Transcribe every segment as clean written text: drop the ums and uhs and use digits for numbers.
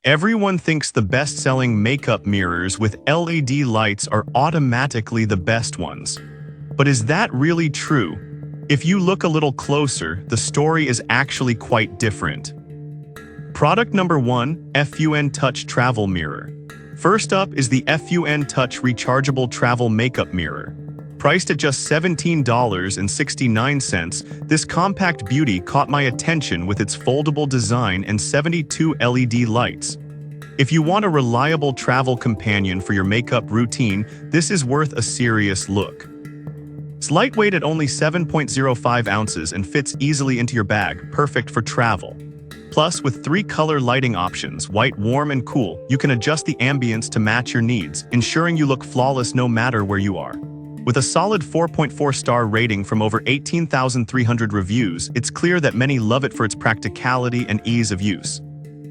Everyone thinks the best-selling makeup mirrors with LED lights are automatically the best ones. But is that really true? If you look a little closer, the story is actually quite different. Product number 1, FUN Touch Travel Mirror. First up is the FUN Touch Rechargeable Travel Makeup Mirror. Priced at just $17.69, this compact beauty caught my attention with its foldable design and 72 LED lights. If you want a reliable travel companion for your makeup routine, this is worth a serious look. It's lightweight at only 7.05 ounces and fits easily into your bag, perfect for travel. Plus, with 3 color lighting options, white, warm, and cool, you can adjust the ambience to match your needs, ensuring you look flawless no matter where you are. With a solid 4.4-star rating from over 18,300 reviews, it's clear that many love it for its practicality and ease of use.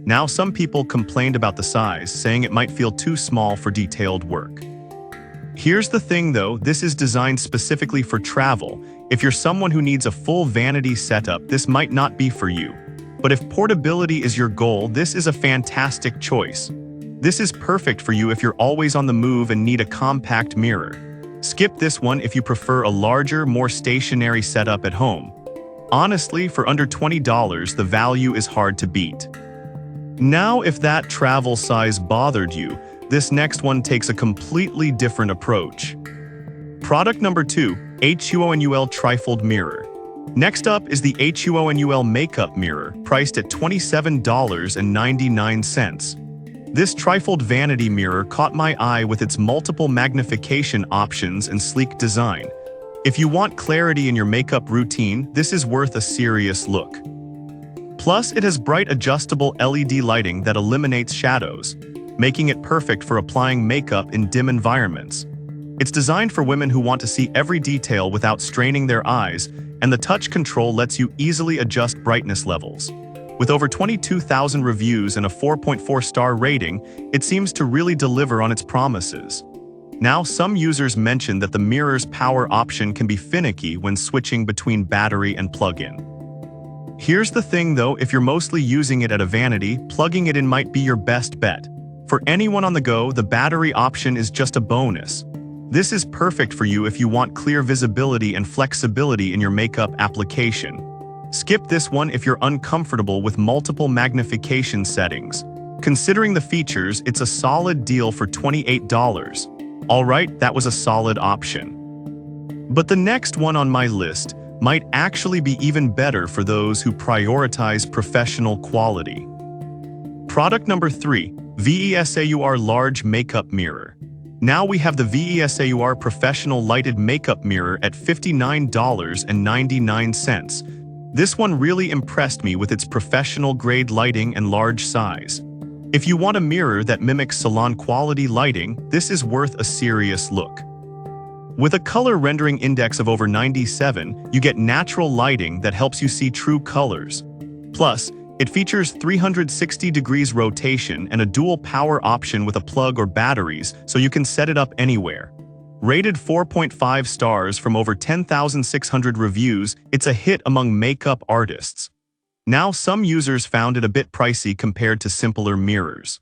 Now, some people complained about the size, saying it might feel too small for detailed work. Here's the thing though, this is designed specifically for travel. If you're someone who needs a full vanity setup, this might not be for you. But if portability is your goal, this is a fantastic choice. This is perfect for you if you're always on the move and need a compact mirror. Skip this one if you prefer a larger, more stationary setup at home. Honestly, for under $20, the value is hard to beat. Now, if that travel size bothered you, this next one takes a completely different approach. Product number 2, HUONUL Trifold Mirror. Next up is the HUONUL Makeup Mirror, priced at $27.99. This trifold vanity mirror caught my eye with its multiple magnification options and sleek design. If you want clarity in your makeup routine, this is worth a serious look. Plus, it has bright adjustable LED lighting that eliminates shadows, making it perfect for applying makeup in dim environments. It's designed for women who want to see every detail without straining their eyes, and the touch control lets you easily adjust brightness levels. With over 22,000 reviews and a 4.4-star rating, it seems to really deliver on its promises. Now, some users mention that the mirror's power option can be finicky when switching between battery and plug-in. Here's the thing though, if you're mostly using it at a vanity, plugging it in might be your best bet. For anyone on the go, the battery option is just a bonus. This is perfect for you if you want clear visibility and flexibility in your makeup application. Skip this one if you're uncomfortable with multiple magnification settings. Considering the features, it's a solid deal for $28. Alright, that was a solid option. But the next one on my list might actually be even better for those who prioritize professional quality. Product number 3, VESAUR Large Makeup Mirror. Now we have the VESAUR Professional Lighted Makeup Mirror at $59.99. This one really impressed me with its professional-grade lighting and large size. If you want a mirror that mimics salon-quality lighting, this is worth a serious look. With a color rendering index of over 97, you get natural lighting that helps you see true colors. Plus, it features 360 degrees rotation and a dual power option with a plug or batteries, so you can set it up anywhere. Rated 4.5 stars from over 10,600 reviews, it's a hit among makeup artists. Now, some users found it a bit pricey compared to simpler mirrors.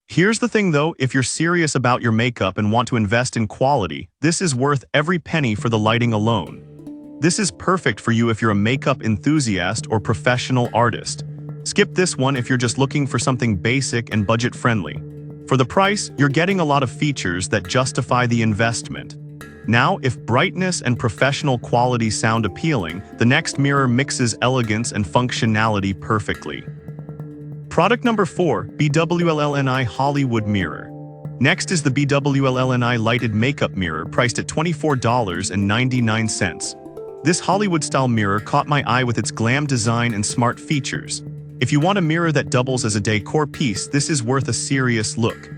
Here's the thing though, if you're serious about your makeup and want to invest in quality, this is worth every penny for the lighting alone. This is perfect for you if you're a makeup enthusiast or professional artist. Skip this one if you're just looking for something basic and budget-friendly. For the price, you're getting a lot of features that justify the investment. Now, if brightness and professional quality sound appealing, the next mirror mixes elegance and functionality perfectly. Product number 4, BWLLNI Hollywood Mirror. Next is the BWLLNI Lighted Makeup Mirror, priced at $24.99. This Hollywood-style mirror caught my eye with its glam design and smart features. If you want a mirror that doubles as a decor piece, this is worth a serious look.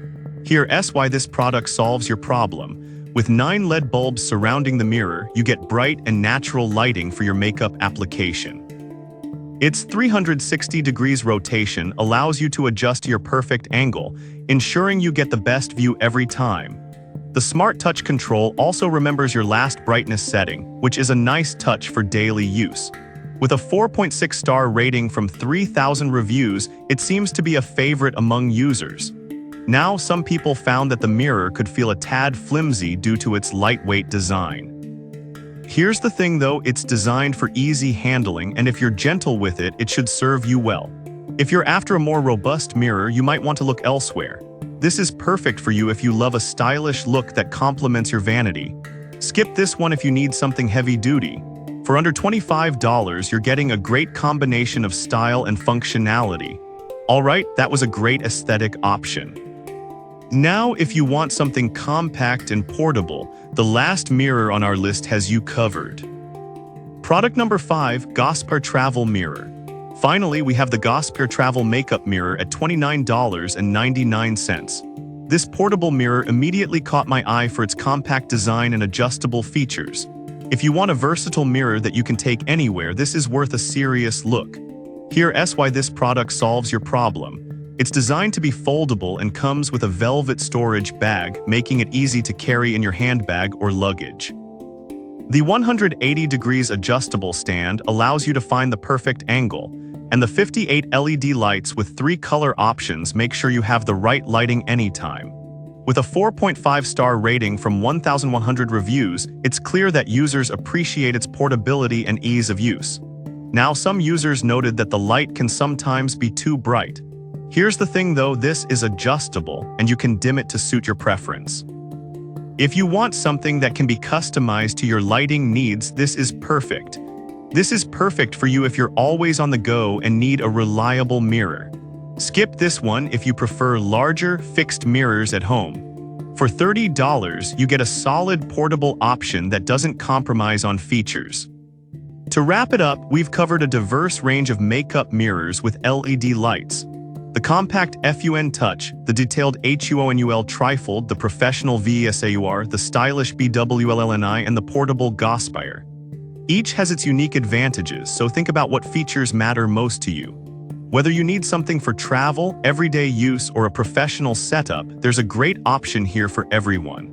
Here's why this product solves your problem. With 9 LED bulbs surrounding the mirror, you get bright and natural lighting for your makeup application. Its 360 degrees rotation allows you to adjust to your perfect angle, ensuring you get the best view every time. The Smart Touch control also remembers your last brightness setting, which is a nice touch for daily use. With a 4.6-star rating from 3,000 reviews, it seems to be a favorite among users. Now, some people found that the mirror could feel a tad flimsy due to its lightweight design. Here's the thing though, it's designed for easy handling, and if you're gentle with it, it should serve you well. If you're after a more robust mirror, you might want to look elsewhere. This is perfect for you if you love a stylish look that complements your vanity. Skip this one if you need something heavy-duty. For under $25, you're getting a great combination of style and functionality. Alright, that was a great aesthetic option. Now, if you want something compact and portable, the last mirror on our list has you covered. Product number 5, Gosper Travel Mirror. Finally, we have the Gosper Travel Makeup Mirror at $29.99. This portable mirror immediately caught my eye for its compact design and adjustable features. If you want a versatile mirror that you can take anywhere, this is worth a serious look. Here's why this product solves your problem. It's designed to be foldable and comes with a velvet storage bag, making it easy to carry in your handbag or luggage. The 180 degrees adjustable stand allows you to find the perfect angle, and the 58 LED lights with 3 color options make sure you have the right lighting anytime. With a 4.5-star rating from 1,100 reviews, it's clear that users appreciate its portability and ease of use. Now, some users noted that the light can sometimes be too bright. Here's the thing though, this is adjustable, and you can dim it to suit your preference. If you want something that can be customized to your lighting needs, this is perfect. This is perfect for you if you're always on the go and need a reliable mirror. Skip this one if you prefer larger, fixed mirrors at home. For $30, you get a solid portable option that doesn't compromise on features. To wrap it up, we've covered a diverse range of makeup mirrors with LED lights. The compact FUN Touch, the detailed HUONUL Trifold, the professional VESAUR, the stylish BWLLNI, and the portable Gosper. Each has its unique advantages, so think about what features matter most to you. Whether you need something for travel, everyday use, or a professional setup, there's a great option here for everyone.